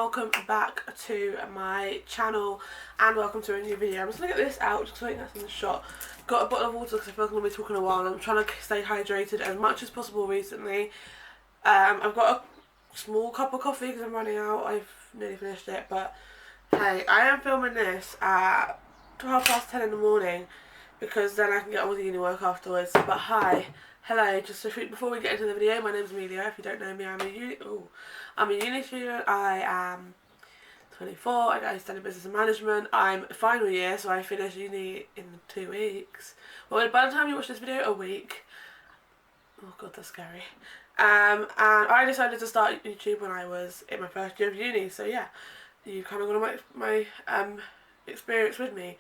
welcome back to my channel and welcome to a new video. I'm just going to get this out just so I think that's in the shot. Got a bottle of water because I feel like I'm going to be talking a while and I'm trying to stay hydrated as much as possible recently. I've got a small cup of coffee because I'm running out. I've nearly finished it, but hey, I am filming this at 10:30 in the morning because then I can get on with the uni work afterwards. But hi. Hello, just before we get into the video, my name's Amelia. If you don't know me, I'm a uni student. I am 24. I study business and management. I'm final year, so I finish uni in 2 weeks. Well, by the time you watch this video, a week. Oh god, that's scary. And I decided to start YouTube when I was in my first year of uni. So yeah, you kind of got my experience with me.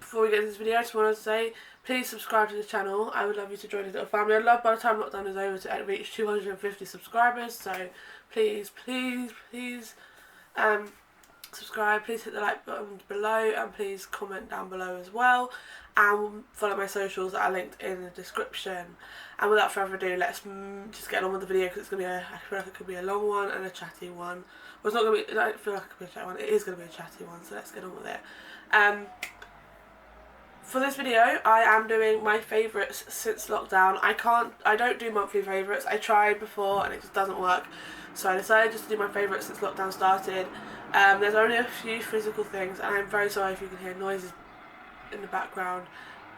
Before we get into this video, I just want to say, please subscribe to the channel. I would love you to join this little family. I'd love by the time lockdown is over to reach 250 subscribers. So please subscribe. Please hit the like button below and please comment down below as well. And follow my socials that are linked in the description. And without further ado, let's just get on with the video because it's gonna be I feel like it could be a long one and a chatty one. Well, it's not gonna be. I don't feel like it could be a chatty one. It is gonna be a chatty one. So let's get on with it. For this video, I am doing my favourites since lockdown. I don't do monthly favourites. I tried before and it just doesn't work. So I decided just to do my favourites since lockdown started. There's only a few physical things and I'm very sorry if you can hear noises in the background.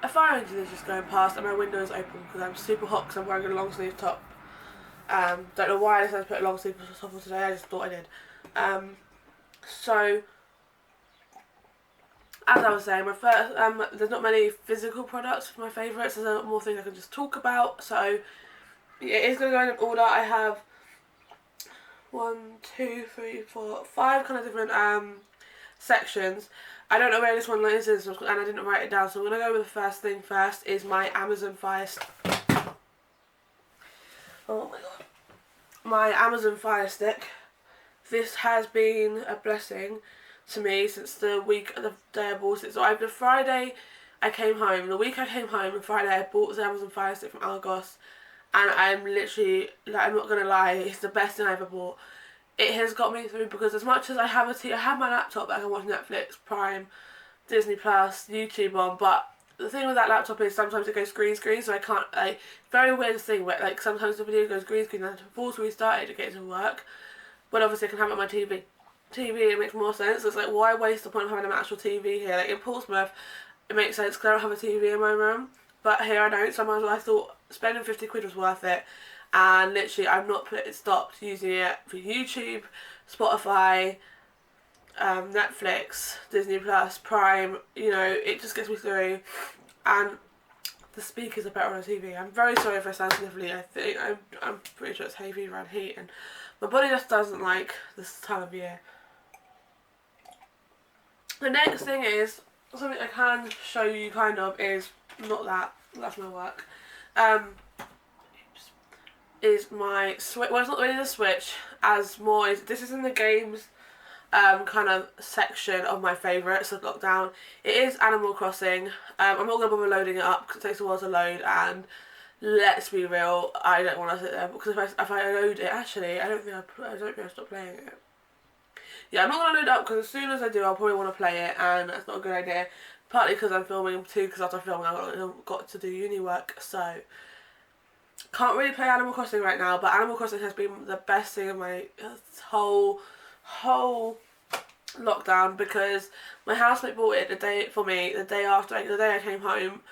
A fire engine is just going past and my window is open because I'm super hot because I'm wearing a long sleeve top. Don't know why I decided to put a long sleeve top on today, I just thought I did. So as I was saying, my first, there's not many physical products for my favourites. There's a lot more things I can just talk about. So it is going to go in order. I have 1, 2, 3, 4, 5 kind of different sections. I don't know where this one is and I didn't write it down. So I'm going to go with the first thing first. Is my Amazon Fire Stick. Oh my god. My Amazon Fire Stick. This has been a blessing to me since the day I bought it. So the Friday I came home, the week I came home, and Friday I bought the Amazon Fire Stick from Argos, and I'm literally, like, I'm not gonna lie, it's the best thing I ever bought. It has got me through because as much as I have I have my laptop that I can watch Netflix, Prime, Disney Plus, YouTube on, but the thing with that laptop is sometimes it goes green screen, so I can't, like, very weird thing where, like, sometimes the video goes green screen and I have to force restart it to get it to work, but obviously I can have it on my TV, it makes more sense. It's like, why waste the point of having an actual TV here? Like in Portsmouth, it makes sense because I don't have a TV in my room, but here I don't. Sometimes I thought spending 50 quid was worth it, and literally I've not stopped using it for YouTube, Spotify, Netflix, Disney Plus, Prime. You know, it just gets me through, and the speakers are better on a TV. I'm very sorry if I sound sniffly. I think I'm pretty sure it's hay fever and heat, and my body just doesn't like this time of year. The next thing is, something I can show you kind of is, not that, that's my work, is my Switch. Well, it's not really the Switch, as more this is in the games kind of section of my favourites of lockdown. It is Animal Crossing. I'm not going to bother loading it up because it takes a while to load, and let's be real, I don't want to sit there because if I load it, actually, I don't think I stop playing it. Yeah, I'm not going to load it up because as soon as I do, I'll probably want to play it, and that's not a good idea. Partly because I'm filming, too, because after filming I've got to do uni work, so can't really play Animal Crossing right now, but Animal Crossing has been the best thing of my whole lockdown because my housemate bought it the day I came home,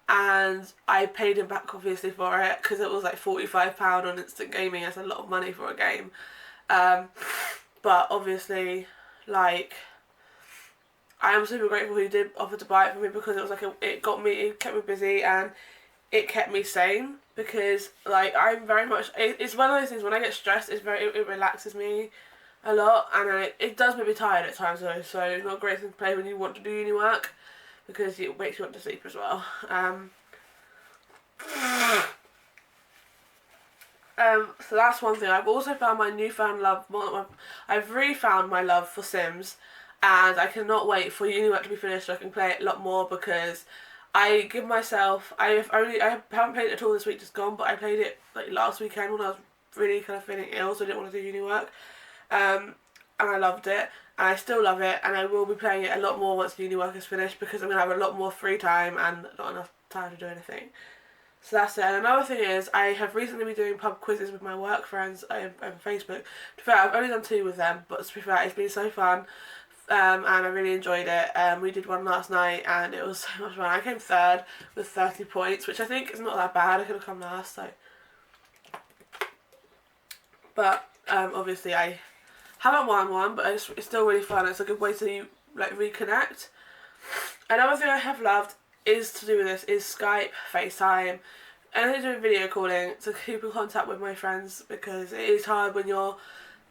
and I paid him back obviously for it because it was like £45 on instant gaming. That's a lot of money for a game. But obviously, like, I am super grateful he did offer to buy it for me because it was like it kept me busy and it kept me sane because, like, I'm very much, it's one of those things when I get stressed, it relaxes me a lot, and it does make me tired at times though, so it's not a great thing to play when you want to do uni work because it makes you want to sleep as well. So that's one thing. I've also found my newfound love, I've refound my love for Sims, and I cannot wait for uni work to be finished so I can play it a lot more because I give myself, I haven't played it at all this week just gone, but I played it like last weekend when I was really kind of feeling ill, so I didn't want to do uni work. and I loved it, and I still love it, and I will be playing it a lot more once uni work is finished, because I'm going to have a lot more free time and not enough time to do anything. So that's it. And another thing is, I have recently been doing pub quizzes with my work friends on Facebook. To be fair, I've only done 2 with them, but to be fair, it's been so fun. And I really enjoyed it. We did one last night and it was so much fun. I came 3rd with 30 points, which I think is not that bad. I could have come last, so. But obviously I haven't won one, but it's still really fun. It's a good way to like reconnect. Another thing I have loved is to do with this is Skype, FaceTime, anything to do with video calling, to keep in contact with my friends, because it is hard when you're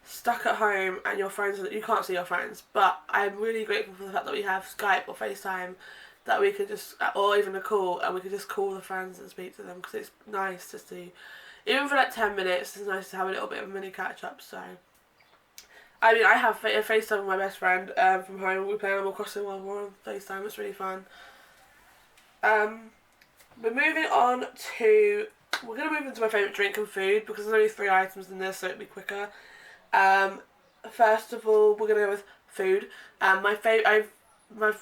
stuck at home and your friends, you can't see your friends. But I'm really grateful for the fact that we have Skype or FaceTime, that we can just, or even a call, and we can just call the friends and speak to them, because it's nice to see, even for like 10 minutes, it's nice to have a little bit of a mini catch up. So I mean, I have a FaceTime with my best friend from home. We play Animal Crossing while we're on FaceTime. It's really fun. We're moving on to, we're going to move into my favourite drink and food, because there's only 3 items in this, so it'll be quicker. First of all, we're going to go with food. I've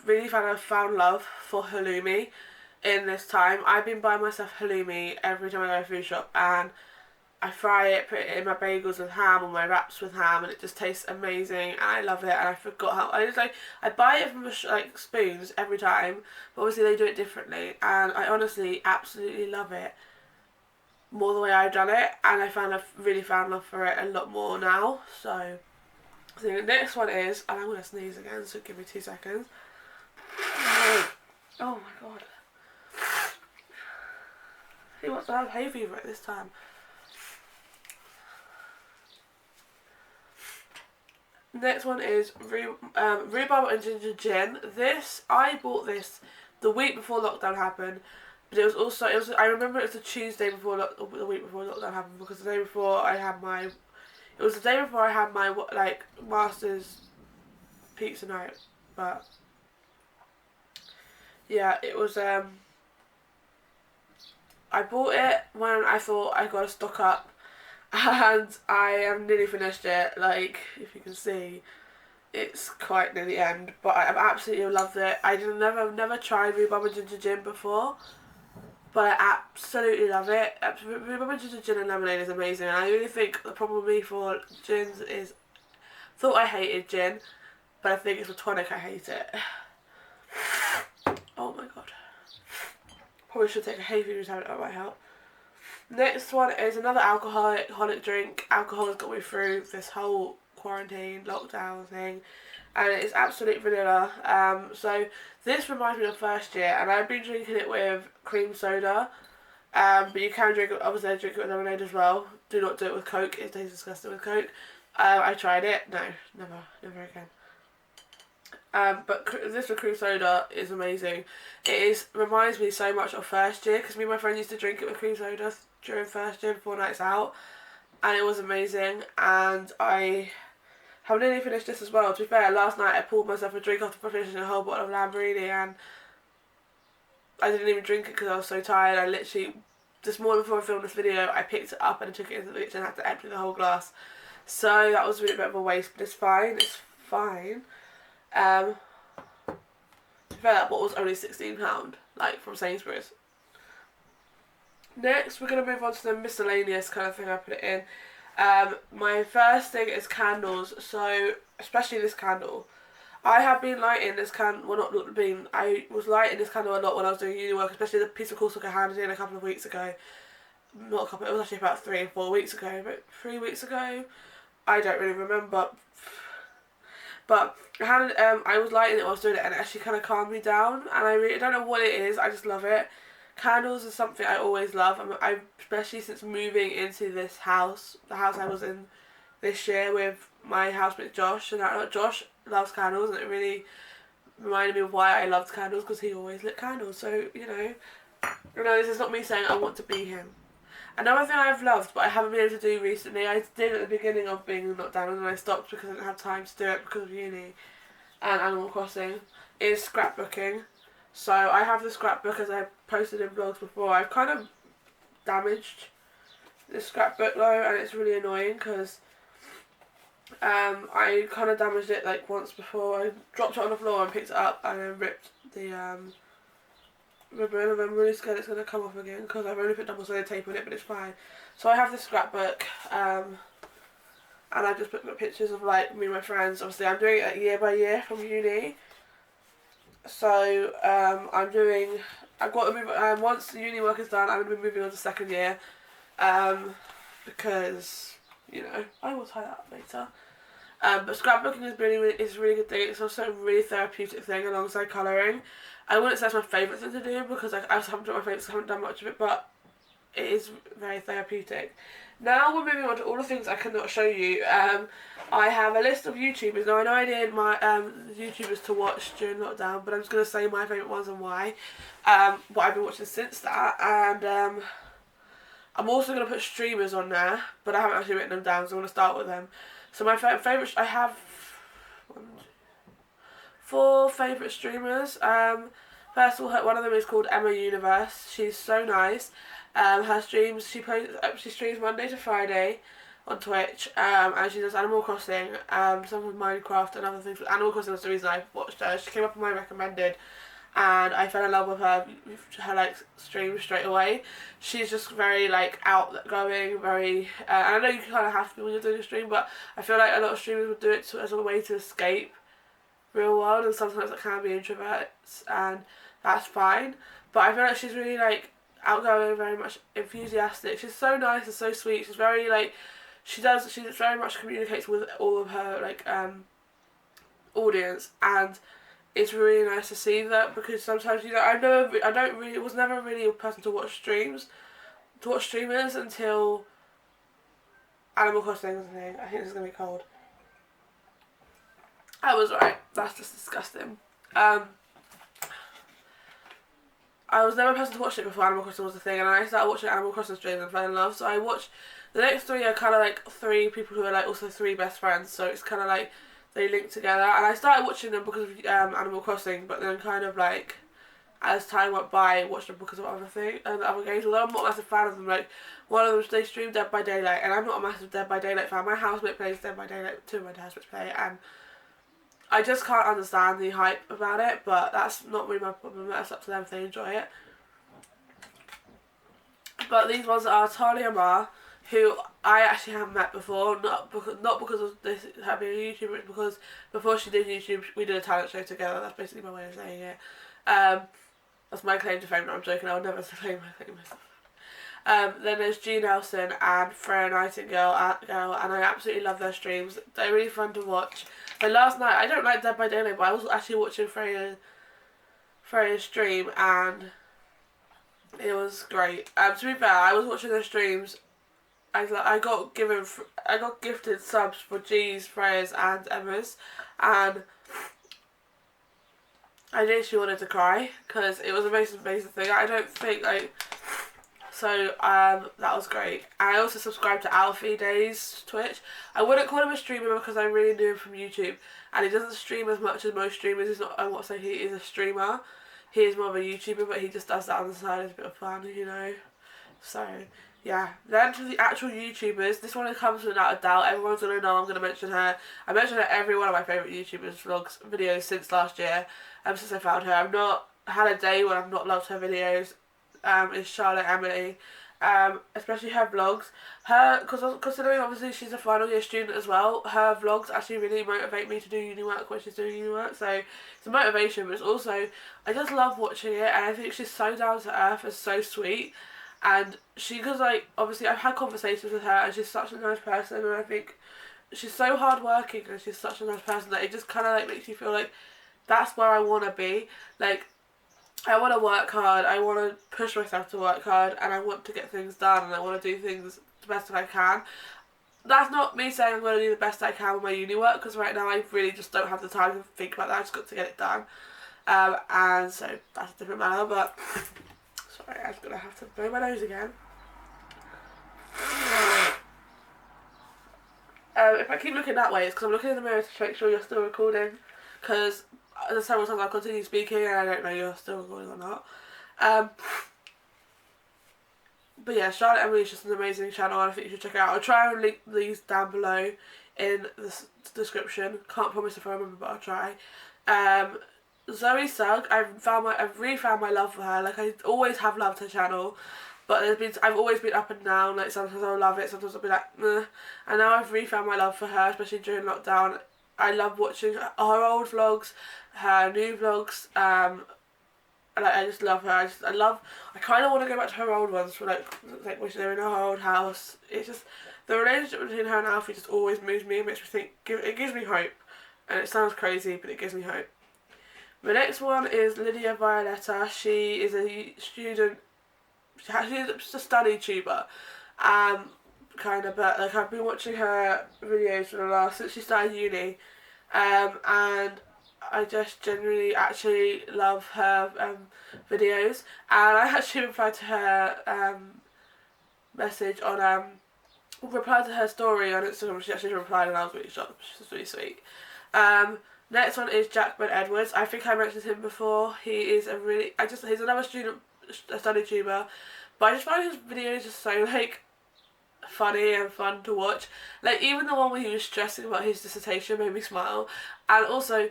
really found love for halloumi in this time. I've been buying myself halloumi every time I go to a food shop, and I fry it, put it in my bagels with ham or my wraps with ham, and it just tastes amazing, and I love it. And I forgot how I buy it from like spoons every time, but obviously they do it differently, and I honestly absolutely love it more the way I've done it, and I've really found love for it a lot more now. So the next one is, and I'm gonna sneeze again, so give me 2 seconds. Oh my god, he wants to have hay fever at this time. Next one is rhubarb and ginger gin. I bought this the week before lockdown happened, but it was I remember it was the Tuesday before the week before lockdown happened, because the day before I had my like master's pizza night. But yeah, it was I bought it when I thought I got to stock up, and I have nearly finished it. Like, if you can see, it's quite near the end, but I absolutely loved it. I've never tried rhubarb and ginger gin before, but I absolutely love it. Rhubarb and ginger gin and lemonade is amazing, and I really think the problem with me for gins is, I thought I hated gin, but I think it's a tonic I hate it. Oh my god. Probably should take a hay fever tablet, that might help. Next one is another alcoholic drink. Alcohol has got me through this whole quarantine, lockdown thing, and it's absolute vanilla. So this reminds me of first year, and I've been drinking it with cream soda, but you can drink it, obviously I drink it with lemonade as well. Do not do it with Coke, it tastes disgusting with Coke. I tried it, no, never again. But this with cream soda is amazing. Reminds me so much of first year, because me and my friend used to drink it with cream soda during first year before nights out, and it was amazing. And I have nearly finished this as well. To be fair, last night I poured myself a drink after finishing a whole bottle of Lamborghini, and I didn't even drink it because I was so tired. I literally, this morning before I filmed this video, I picked it up and I took it into the kitchen and had to empty the whole glass. So that was really a bit of a waste, but it's fine. It's fine. To be fair, that bottle was only £16, like from Sainsbury's. Next, we're going to move on to the miscellaneous kind of thing I put it in. My first thing is candles. So, especially this candle. I have been lighting this candle, I was lighting this candle a lot when I was doing uni work, especially the piece of coursework I handed in a couple of weeks ago. Not a couple, it was actually about 3 or 4 weeks ago, but 3 weeks ago? I don't really remember. But I was lighting it while I was doing it, and it actually kind of calmed me down, and I really don't know what it is, I just love it. Candles is something I always love, and especially since moving into this house, the house I was in this year with my housemate Josh, and Josh loves candles, and it really reminded me of why I loved candles, because he always lit candles. So, you know, this is not me saying I want to be him. Another thing I've loved, but I haven't been able to do recently, I did at the beginning of being locked down, and then I stopped because I didn't have time to do it because of uni and Animal Crossing, is scrapbooking. So I have the scrapbook, as I posted in vlogs before. I've kind of damaged this scrapbook though, and it's really annoying because I kind of damaged it like once before. I dropped it on the floor and picked it up and then ripped the ribbon, and I'm really scared it's going to come off again because I've only put double-sided tape on it, but it's fine. So I have this scrapbook, and I just put pictures of like me and my friends. Obviously I'm doing it like, year by year from uni. So I've got to move, once the uni work is done, I'm going to be moving on to second year, because, you know, I will tie that up later. But scrapbooking is a really good thing. It's also a really therapeutic thing alongside colouring. I wouldn't say it's my favourite thing to do because I haven't done my favourites, I haven't done much of it, but it is very therapeutic. Now we're moving on to all the things I cannot show you. I have a list of YouTubers. Now I know I did my YouTubers to watch during lockdown, but I'm just going to say my favourite ones and why. What I've been watching since that, and I'm also going to put streamers on there, but I haven't actually written them down, so I'm going to start with them. So my favourite, I have 4 favourite streamers. First of all, one of them is called Amelia. She's so nice. Her streams, she streams Monday to Friday on Twitch, and she does Animal Crossing, some with Minecraft and other things. But Animal Crossing was the reason I watched her. She came up on my recommended, and I fell in love with her like stream straight away. She's just very like outgoing, very. And I know you kind of have to be when you're doing a stream, but I feel like a lot of streamers would do it as a way to escape real world, and sometimes it can be introverts, and that's fine. But I feel like she's really like outgoing, very much enthusiastic. She's so nice and so sweet. She's very like she very much communicates with all of her like audience, and it's really nice to see that, because sometimes, you know, I was never really a person to watch streamers until Animal Crossing was a thing. I think this is gonna be cold. I was right. That's just disgusting. I was never a person to watch it before Animal Crossing was a thing, and I started watching Animal Crossing streams and fell in love. So I watched the next 3 are kind of like 3 people who are like also 3 best friends. So it's kind of like they link together, and I started watching them because of Animal Crossing, but then kind of like as time went by, I watched them because of other things and other games. Although I'm not a massive fan of them, like one of them they stream Dead by Daylight, and I'm not a massive Dead by Daylight fan. My housemate plays Dead by Daylight too. My housemates play it, and I just can't understand the hype about it. But that's not really my problem. That's up to them if they enjoy it. But these ones are Talia Ma, who I actually haven't met before, not because of this her being a YouTuber, it's because before she did YouTube, we did a talent show together. That's basically my way of saying it. That's my claim to fame. No, I'm joking. I would never claim my claim myself. Then there's G Nelson and Freya Nightingale, and I absolutely love their streams. They're really fun to watch. Like last night, I don't like Dead by Daylight, but I was actually watching Freya's stream, and it was great. To be fair, I was watching their streams. I got gifted subs for G's, Freya's, and Emma's, and I literally wanted to cry because it was a amazing thing. I don't think like so. That was great. I also subscribed to Alfie Day's Twitch. I wouldn't call him a streamer because I really knew him from YouTube, and he doesn't stream as much as most streamers. He's not. I won't say he is a streamer. He is more of a YouTuber, but he just does that on the side as a bit of fun, you know. So yeah. Then to the actual YouTubers, this one comes without a doubt. Everyone's gonna know I'm gonna mention her. I mention her every one of my favourite YouTubers vlogs videos since last year. Since I found her, I've not had a day when I've not loved her videos. Is Charlotte Emily. Especially her vlogs. Considering obviously she's a final year student as well, her vlogs actually really motivate me to do uni work when she's doing uni work. So it's a motivation, but it's also, I just love watching it, and I think she's so down to earth and so sweet. And because like obviously I've had conversations with her, and she's such a nice person, and I think she's so hardworking, and she's such a nice person that it just kind of like makes you feel like that's where I want to be. Like, I want to work hard, I want to push myself to work hard, and I want to get things done, and I want to do things the best that I can. That's not me saying I'm going to do the best I can with my uni work, because right now I really just don't have the time to think about that. I just got to get it done. And so that's a different matter, but sorry, I'm going to have to blow my nose again. If I keep looking that way, it's because I'm looking in the mirror to make sure you're still recording, because there's several times I'll continue speaking and I don't know you're still recording or not. But yeah, Charlotte Emily is just an amazing channel, and I think you should check it out. I'll try and link these down below in the description. Can't promise if I remember, but I'll try. Zoe Sugg, I've really found my love for her. Like, I always have loved her channel, but I've always been up and down. Like, sometimes I'll love it, sometimes I'll be like, meh. And now I've really found my love for her, especially during lockdown. I love watching her old vlogs, her new vlogs. Like, I just love her. I kind of want to go back to her old ones, for like when they're in her old house. It's just, the relationship between her and Alfie just always moves me and makes me think, it gives me hope. And it sounds crazy, but it gives me hope. The next one is Lydia Violetta. She is a student, she's a study tuber. Kind of, but like, I've been watching her videos since she started uni. And I just genuinely actually love her videos, and I actually replied to her message on replied to her story on Instagram. She actually replied, and I was really shocked. She's really sweet. Next one is Jack Ben Edwards. I think I mentioned him before. He's another study tuber, but I just find his videos just so like funny and fun to watch. Like, even the one where he was stressing about his dissertation made me smile, and also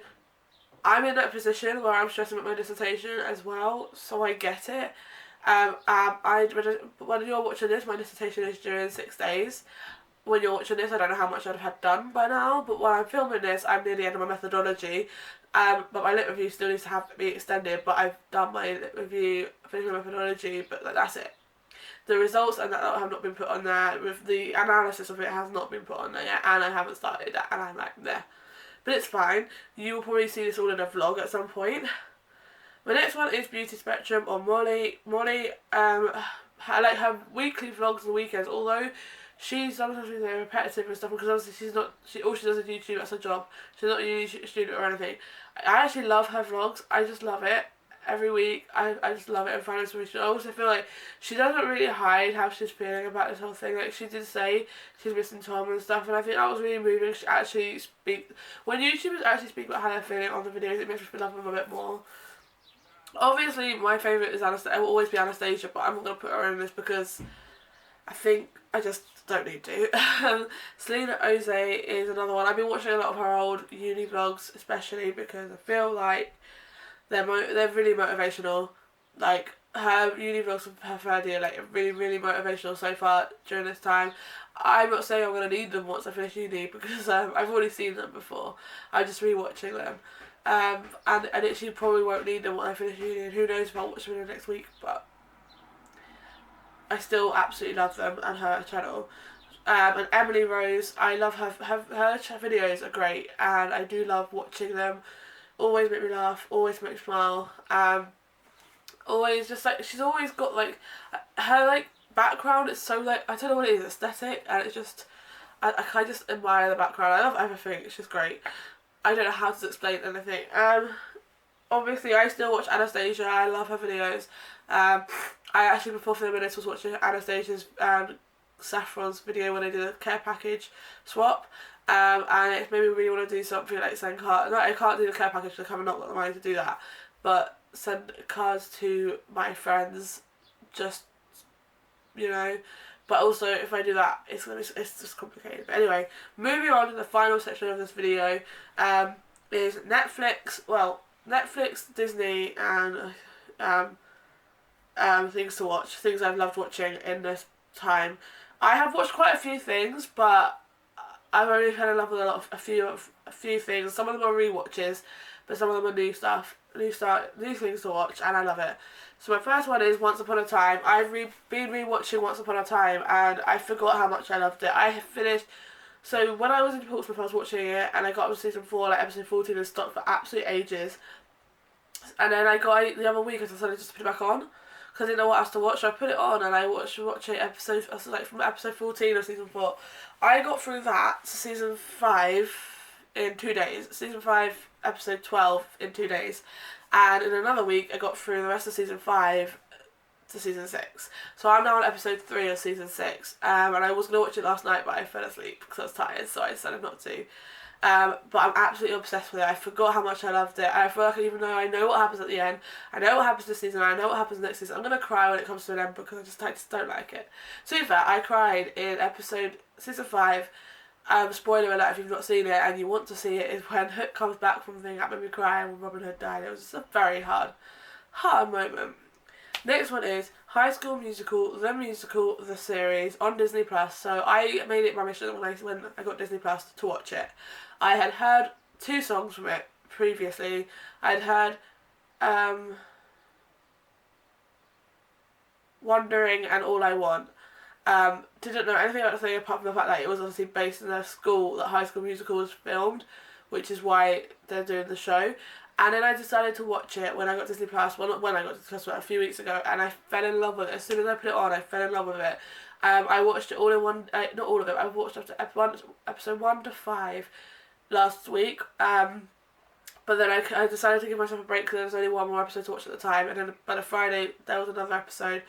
I'm in that position where I'm stressing about my dissertation as well, so I get it. When you're watching this, my dissertation is due in 6 days. When you're watching this, I don't know how much I'd have had done by now, but when I'm filming this, I'm near the end of my methodology. But my lit review still needs to be extended, but I've done my lit review, finished my methodology, but like, that's it. The results and that have not been put on there, with the analysis of it has not been put on there yet, and I haven't started that, and I'm like, there. But it's fine. You will probably see this all in a vlog at some point. The next one is Beauty Spectrum, or Molly. Molly, I like her weekly vlogs on the weekends, although she's sometimes really repetitive and stuff, because obviously all she does is YouTube, that's her job. She's not a uni student or anything. I actually love her vlogs. I just love it. Every week, I just love it and find inspiration. I also feel like she doesn't really hide how she's feeling about this whole thing. Like, she did say she's missing Tom and stuff, and I think that was really moving. She actually when YouTubers actually speak about how they're feeling on the videos, it makes me love them a bit more. Obviously, my favourite is Anastasia. It will always be Anastasia, but I'm not going to put her in this because I think I just don't need to. Selena Oze is another one. I've been watching a lot of her old uni vlogs, especially because I feel like they're really motivational. Like, her uni vlogs from her third year, like, really, really motivational so far during this time. I'm not saying I'm going to need them once I finish uni, because I've already seen them before. I'm just rewatching them. And I literally probably won't need them when I finish uni, and who knows if I'll watch them in the next week, but I still absolutely love them and her channel. And Emily Rose, I love her videos are great, and I do love watching them. Always make me laugh, always make me smile. Always just like, she's always got like, her like background is so like, I don't know what it is, aesthetic, and it's just, I just admire the background. I love everything, it's just great. I don't know how to explain anything. Obviously I still watch Anastasia, I love her videos. I actually, before filming this, was watching Anastasia's Saffron's video when they did a care package swap. And it made me really want to do something like send cards. No, I can't do the care package because I've not got the money to do that. But send cards to my friends, just, you know. But also, if I do that, it's just complicated. But anyway, moving on to the final section of this video, is Netflix. Well, Netflix, Disney, and things to watch. Things I've loved watching in this time. I have watched quite a few things, but I've only fell in love with a few things. Some of them are rewatches, but some of them are new stuff, new things to watch, and I love it. So my first one is Once Upon a Time. I've been rewatching Once Upon a Time, and I forgot how much I loved it. I have finished. So when I was in Portsmouth, I was watching it, and I got up to season 4, like episode 14, and stopped for absolute ages. And then the other week, I decided just to put it back on, because I didn't know what else to watch. So I put it on, and I watched from episode 14 of season 4. I got through that to season 5 in 2 days. Season 5, episode 12 in 2 days. And in another week, I got through the rest of season 5 to season 6. So I'm now on episode 3 of season 6. And I was going to watch it last night, but I fell asleep because I was tired, so I decided not to. But I'm absolutely obsessed with it. I forgot how much I loved it. I feel like, even though I know what happens at the end, I know what happens this season, I know what happens next season, I'm going to cry when it comes to an end because I just don't like it. To be fair, I cried in season 5 spoiler alert if you've not seen it and you want to see it, is when Hook comes back from the thing that made me cry when Robin Hood died. It was just a very hard moment. Next one is High School Musical, the series on Disney Plus. So I made it my mission when I got Disney Plus to watch it. I had heard 2 songs from it previously. I'd heard Wandering and All I Want. Didn't know anything about the thing apart from the fact that it was obviously based in a school that High School Musical was filmed, which is why they're doing the show. And then I decided to watch it when I got Disney Plus. Well, not when I got Disney Plus, but a few weeks ago, and I fell in love with it. As soon as I put it on, I fell in love with it. I watched it all in one. Not all of it. I watched up to episode 1 to 5 last week. But then I decided to give myself a break because there was only one more episode to watch at the time. And then by the Friday there was another episode,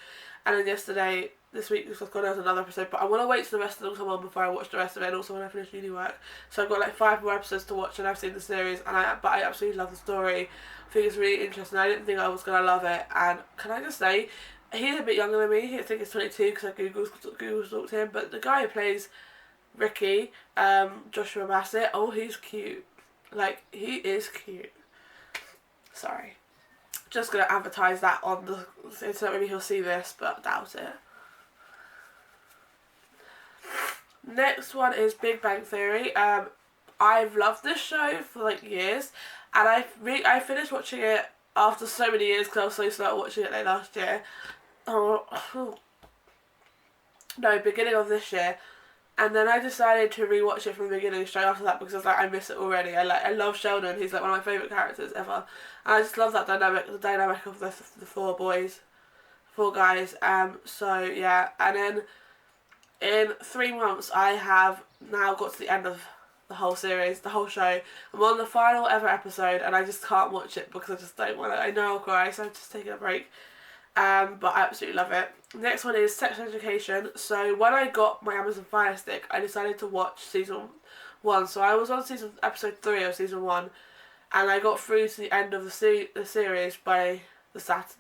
and then this week there was another episode. But I want to wait till the rest of them come on before I watch the rest of it, and also when I finish uni work. So I've got like 5 more episodes to watch, and I've seen the series, but I absolutely love the story. I think it's really interesting. I didn't think I was gonna love it, and can I just say, he's a bit younger than me. I think he's 22 because I Google stalked him. But the guy who plays Ricky, Joshua Bassett, oh, he's cute. Like, he is cute. Sorry. Just gonna advertise that on the internet. Maybe he'll see this, but I doubt it. Next one is Big Bang Theory. I've loved this show for like years, and I finished watching it after so many years because I was so slow at watching it like last year. No, beginning of this year. And then I decided to rewatch it from the beginning straight after that because I was like, I miss it already. I love Sheldon. He's like one of my favourite characters ever. And I just love that dynamic, the dynamic of the 4 guys. So yeah, and then in 3 months I have now got to the end of the whole series, the whole show. I'm on the final ever episode, and I just can't watch it because I just don't want to. I know I'll cry, so I'm just taking a break. But I absolutely love it. Next one is Sex Education. So when I got my Amazon Fire Stick, I decided to watch season 1. So I was on episode 3 of season 1, and I got through to the end of the series by the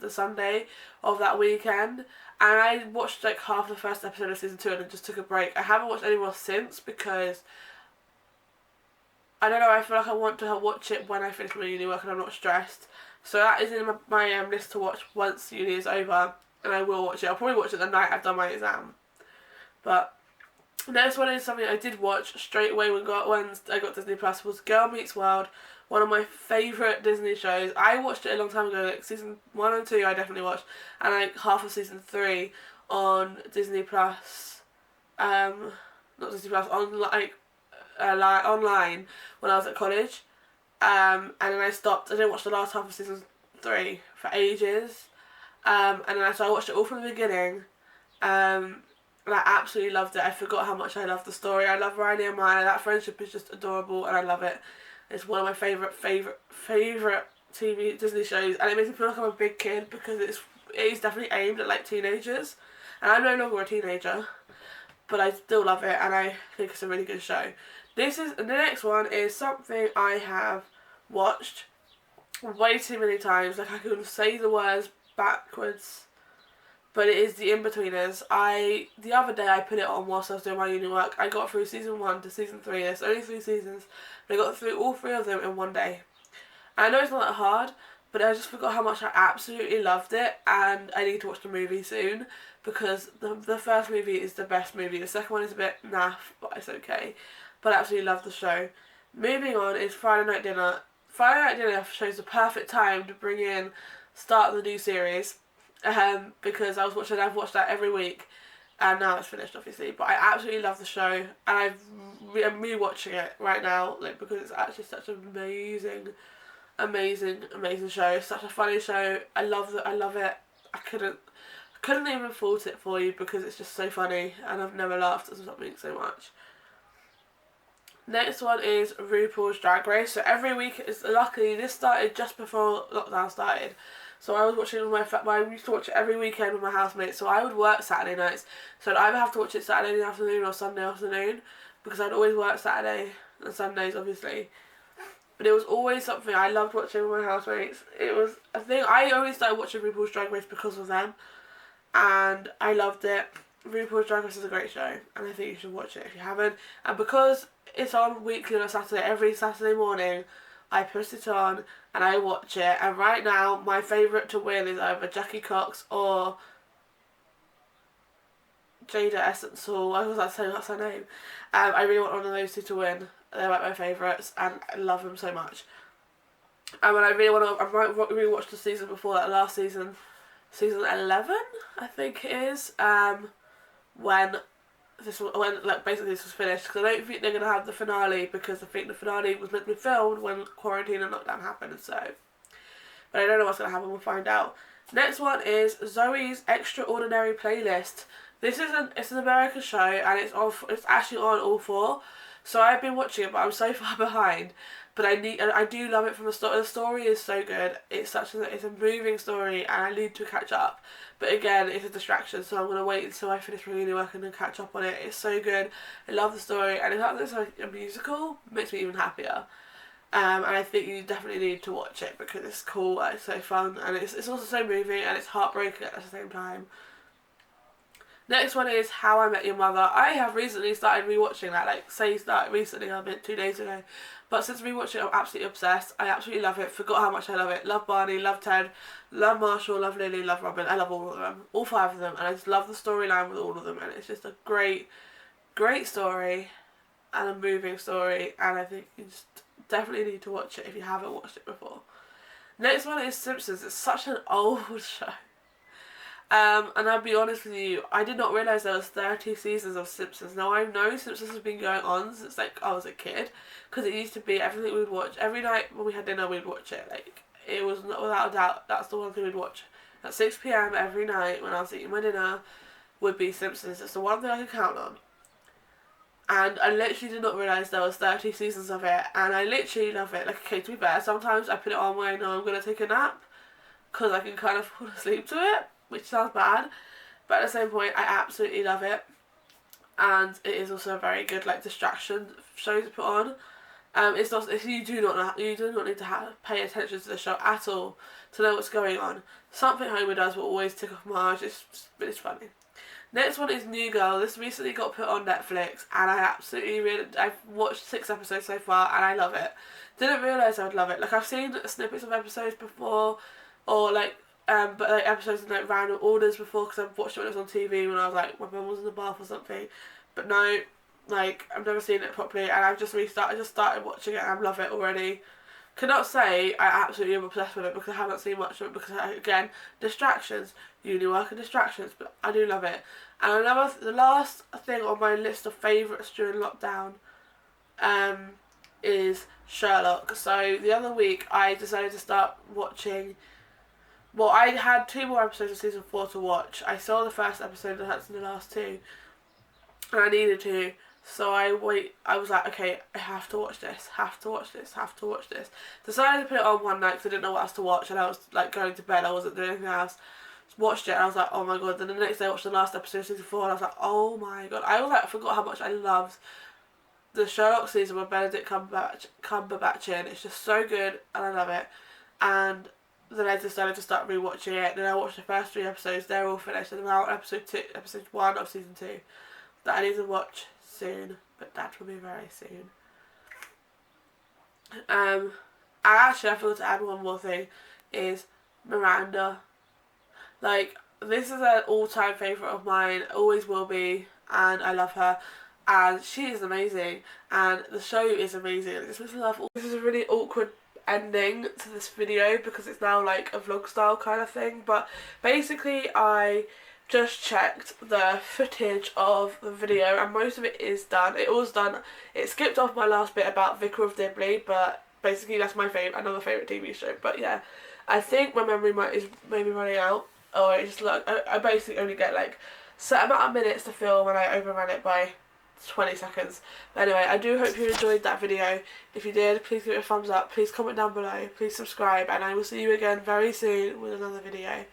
Sunday of that weekend. And I watched like half the first episode of season 2 and then just took a break. I haven't watched any more since because I don't know, I feel like I want to watch it when I finish my uni work and I'm not stressed. So that is in my list to watch once uni is over, and I will watch it. I'll probably watch it the night I've done my exam. But next one is something I did watch straight away when I got Disney Plus, was Girl Meets World, one of my favourite Disney shows. I watched it a long time ago, like season 1 and 2 I definitely watched, and like half of season 3 on Disney Plus, not Disney Plus, on like online when I was at college. And then I stopped. I didn't watch the last half of season 3 for ages. And then so I watched it all from the beginning. And I absolutely loved it. I forgot how much I loved the story. I love Riley and Maya. That friendship is just adorable, and I love it. It's one of my favourite TV Disney shows, and it makes me feel like I'm a big kid because it is definitely aimed at like teenagers. And I'm no longer a teenager, but I still love it, and I think it's a really good show. The next one is something I have watched way too many times. Like, I can say the words backwards, but it is the Inbetweeners. The other day I put it on whilst I was doing my uni work. I got through season 1 to season 3. There's only 3 seasons, but I got through all 3 of them in one day. And I know it's not that hard, but I just forgot how much I absolutely loved it, and I need to watch the movie soon because the first movie is the best movie. The second one is a bit naff, but it's okay. But I absolutely love the show. Moving on is Friday Night Dinner. Friday Night Dinner shows the perfect time to start the new series, because I've watched that every week, and now it's finished obviously. But I absolutely love the show, and I'm rewatching it right now, like, because it's actually such an amazing show. It's such a funny show. I love it. I couldn't even fault it for you because it's just so funny, and I've never laughed at something so much. Next one is RuPaul's Drag Race. So every week, luckily this started just before lockdown started. So I was watching with I used to watch it every weekend with my housemates. So I would work Saturday nights. So I'd either have to watch it Saturday afternoon or Sunday afternoon, because I'd always work Saturday and Sundays obviously. But it was always something I loved watching with my housemates. It was a thing. I only started watching RuPaul's Drag Race because of them, and I loved it. RuPaul's Drag Race is a great show, and I think you should watch it if you haven't. And because it's on weekly on a Saturday, every Saturday morning, I put it on and I watch it. And right now, my favourite to win is either Jackie Cox or Jada Essence Hall. I was like, so that's her name. I really want one of those two to win. They're like my favourites, and I love them so much. And when I really want to, I might rewatch the season before that, last season, season 11, I think it is. When like basically this was finished, because I don't think they're gonna have the finale, because I think the finale was meant to be filmed when quarantine and lockdown happened. So, but I don't know what's gonna happen. We'll find out. Next one is Zoe's Extraordinary Playlist. This is it's an American show, and it's actually on all four. So I've been watching it, but I'm so far behind. But I do love it from the start. The story is so good. It's a moving story, and I need to catch up. But again, it's a distraction, so I'm gonna wait until I finish my uni work and then catch up on it. It's so good. I love the story, and in fact, it's like a musical. It makes me even happier. And I think you definitely need to watch it because it's cool, and it's so fun, and it's also so moving, and it's heartbreaking at the same time. Next one is How I Met Your Mother. I have recently started rewatching that, started recently, I meant 2 days ago. But since rewatching it, I'm absolutely obsessed. I absolutely love it. Forgot how much I love it. Love Barney, love Ted, love Marshall, love Lily, love Robin. I love all of them. All 5 of them. And I just love the storyline with all of them. And it's just a great, great story. And a moving story. And I think you just definitely need to watch it if you haven't watched it before. Next one is Simpsons. It's such an old show. And I'll be honest with you, I did not realise there was 30 seasons of Simpsons. Now I know Simpsons has been going on since I was a kid, because it used to be everything we would watch. Every night when we had dinner we'd watch it. It was not, without a doubt, that's the one thing we'd watch. At 6 PM every night when I was eating my dinner would be Simpsons. It's the one thing I can count on. And I literally did not realise there was 30 seasons of it, and I literally love it. Okay, to be fair, sometimes I put it on when I know I'm going to take a nap, because I can kind of fall asleep to it, which sounds bad, but at the same point I absolutely love it. And it is also a very good distraction show to put on. It's not, if you do not need to pay attention to the show at all to know what's going on. Something Homer does will always tick off my eyes. It's funny. Next one is New Girl. This recently got put on Netflix, and I've watched 6 episodes so far, and I love it. Didn't realise I would love it. I've seen snippets of episodes before, or episodes in random orders before, because I've watched it when it was on TV when I was my mum was in the bath or something. But no, I've never seen it properly, and I just started watching it, and I love it already. Cannot say I absolutely am obsessed with it, because I haven't seen much of it, because again, distractions, uni work and distractions, but I do love it. And the last thing on my list of favourites during lockdown is Sherlock. So the other week I decided to start watching. Well, I had 2 more episodes of season 4 to watch. I saw the first episode and that's in the last 2. And I needed to. So I was like, okay, I have to watch this. Decided to put it on one night because I didn't know what else to watch. And I was going to bed. I wasn't doing anything else. Watched it and I was like, oh my god. Then the next day I watched the last episode of season 4 and I was like, oh my god. I forgot how much I loved the Sherlock season with Benedict Cumberbatch in. It's just so good and I love it. And then I decided to start rewatching it. Then I watched the first 3 episodes. They're all finished. And now episode 1 of season 2 that I need to watch soon, but that will be very soon. Actually, I forgot to add one more thing. Is Miranda. This is an all-time favourite of mine. Always will be, and I love her. And she is amazing, and the show is amazing. This is a really awkward ending to this video because it's now a vlog style kind of thing, but basically I just checked the footage of the video and most of it is done. It was done. It skipped off my last bit about Vicar of Dibley, but basically that's my another favourite TV show. But yeah, I think my memory is maybe running out, or it's just I basically only get set amount of minutes to film and I overran it by 20 seconds. But anyway, I do hope you enjoyed that video. If you did, please give it a thumbs up, please comment down below, please subscribe, and I will see you again very soon with another video.